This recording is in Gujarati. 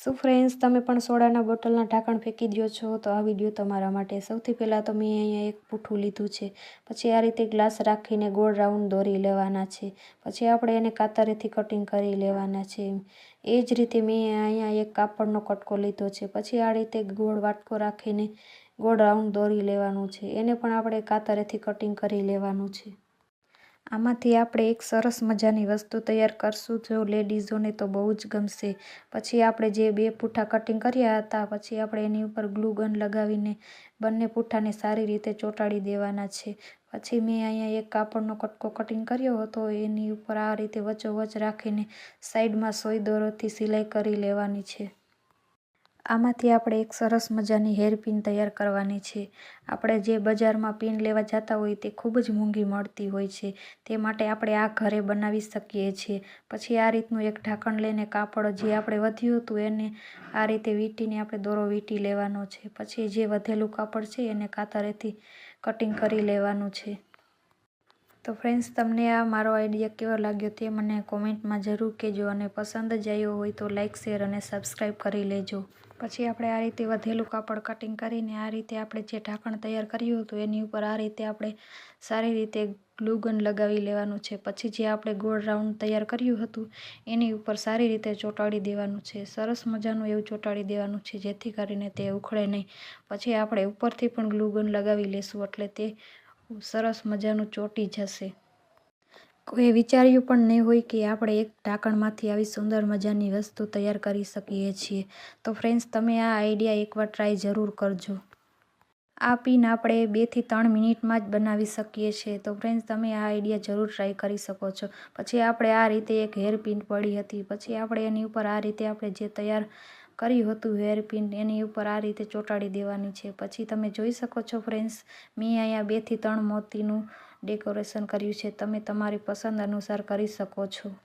શું ફ્રેન્ડ્સ, તમે પણ સોડાના બોટલના ઢાંકણ ફેંકી દો છો? તો આ વિડીયો તમારા માટે. સૌથી પહેલાં તો મેં અહીંયા એક પૂઠું લીધું છે. પછી આ રીતે ગ્લાસ રાખીને ગોળ રાઉન્ડ દોરી લેવાના છે. પછી આપણે એને કાતરેથી કટિંગ કરી લેવાના છે. એ જ રીતે મેં અહીંયા એક કાપડનો કટકો લીધો છે. પછી આ રીતે ગોળ વાટકો રાખીને ગોળ રાઉન્ડ દોરી લેવાનું છે. એને પણ આપણે કાતરેથી કટિંગ કરી લેવાનું છે. આમાંથી આપણે એક સરસ મજાની વસ્તુ તૈયાર કરશું, જો લેડીઝોને તો બહુ જ ગમશે. પછી આપણે જે બે પૂઠા કટિંગ કર્યા હતા, પછી આપણે એની ઉપર ગ્લુ ગન લગાવીને બંને પૂઠાને સારી રીતે ચોંટાડી દેવાના છે. પછી મેં અહીંયા એક કાપડનો કટકો કટિંગ કર્યો હતો, એની ઉપર આ રીતે વચ્ચોવચ્ચ રાખીને સાઈડમાં સોય દોરોથી સિલાઈ કરી લેવાની છે. આમાંથી આપણે એક સરસ મજાની હેરપિન તૈયાર કરવાની છે. આપણે જે બજારમાં પિન લેવા જતા હોય તે ખૂબ જ મોંઘી મળતી હોય છે, તે માટે આપણે આ ઘરે બનાવી શકીએ છીએ. પછી આ રીતનું એક ઢાંકણ લઈને કાપડ જે આપણે વધ્યું હતું એને આ રીતે વીંટીને આપણે દોરો વીંટી લેવાનો છે. પછી જે વધેલું કાપડ છે એને કાતરેથી કટિંગ કરી લેવાનું છે. તો ફ્રેન્ડ્સ, તમને આ મારો આઈડિયા કેવો લાગ્યો તે મને કોમેન્ટમાં જરૂર કહેજો, અને પસંદ જ આવ્યો હોય તો લાઇક, શેર અને સબસ્ક્રાઈબ કરી લેજો. પછી આપણે આ રીતે વધેલું કાપડ કટિંગ કરીને આ રીતે આપણે જે ઢાંકણ તૈયાર કર્યું હતું એની ઉપર આ રીતે આપણે સારી રીતે ગ્લુ ગન લગાવી લેવાનું છે. પછી જે આપણે ગોળ રાઉન્ડ તૈયાર કર્યું હતું એની ઉપર સારી રીતે ચોંટાડી દેવાનું છે. સરસ મજાનું એવું ચોંટાડી દેવાનું છે જેથી કરીને તે ઉખડે નહીં. પછી આપણે ઉપરથી પણ ગ્લુ ગન લગાવી લેશું એટલે તે સરસ મજાનું ચોંટી જશે. કોઈ વિચાર્યું પણ નહીં હોય કે આપણે એક ઢાંકણમાંથી આવી સુંદર મજાની વસ્તુ તૈયાર કરી શકીએ છીએ. તો ફ્રેન્ડ્સ, તમે આ આઈડિયા એકવાર ટ્રાય જરૂર કરજો. આ પિન આપણે 2 થી 3 મિનિટમાં જ બનાવી શકીએ છીએ. તો ફ્રેન્ડ્સ, તમે આ આઈડિયા જરૂર ટ્રાય કરી શકો છો. પછી આપણે આ રીતે એક હેર પિન પડી હતી, પછી આપણે એની ઉપર આ રીતે આપણે જે તૈયાર કર્યું હતું હેર પિન એની ઉપર આ રીતે ચોંટાડી દેવાની છે. પછી તમે જોઈ શકો છો ફ્રેન્ડ્સ, મેં અહીંયા 2 થી 3 મોતીનું ડેકોરેશન કર્યું છે. તમે તમારી પસંદ અનુસાર કરી શકો છો.